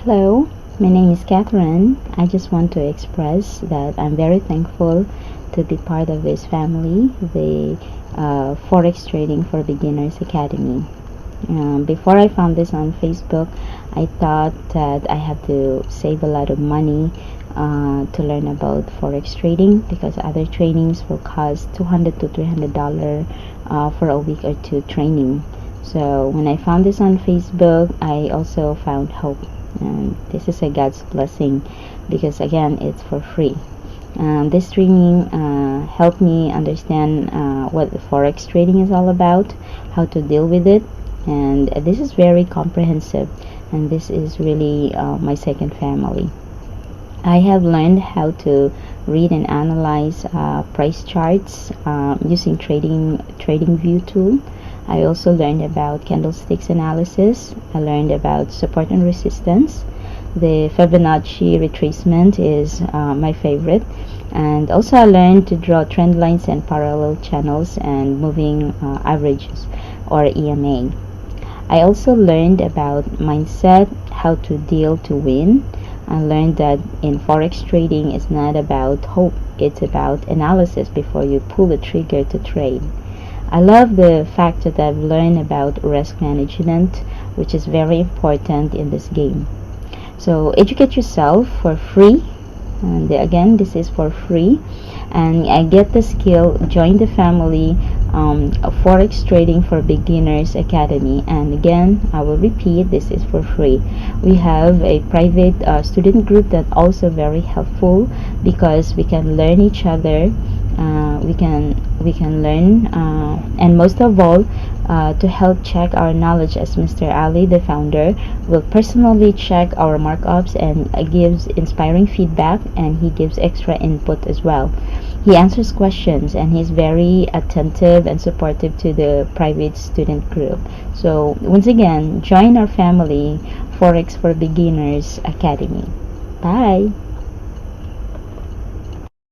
Hello, my name is Catherine. I just want to express that I'm very thankful to be part of this family, the Forex Trading for Beginners Academy. Before I found this on Facebook, I thought that I had to save a lot of money to learn about Forex trading because other trainings will cost $200 to $300 for a week or two training. So when I found this on Facebook, I also found hope. And this is a God's blessing because again, it's for free. This training helped me understand what Forex trading is all about, how to deal with it, and this is very comprehensive, and this is really my second family. I have learned how to read and analyze price charts using TradingView tool. I also learned about candlesticks analysis. I learned about support and resistance. The Fibonacci retracement is my favorite. And also I learned to draw trend lines and parallel channels and moving averages or EMA. I also learned about mindset, how to deal to win. I learned that in Forex trading it's not about hope, it's about analysis before you pull the trigger to trade. I love the fact that I've learned about risk management, which is very important in this game. So educate yourself for free, and again, this is for free. And I get the skill, join the family, Forex Trading for Beginners Academy. And again, I will repeat, this is for free. We have a private student group that also very helpful because we can learn each other. We can learn, and most of all, to help check our knowledge, as Mr. Ali, the founder, will personally check our markups and gives inspiring feedback, and he gives extra input as well. He answers questions and he's very attentive and supportive to the private student group. So once again, join our family, Forex for Beginners Academy. Bye.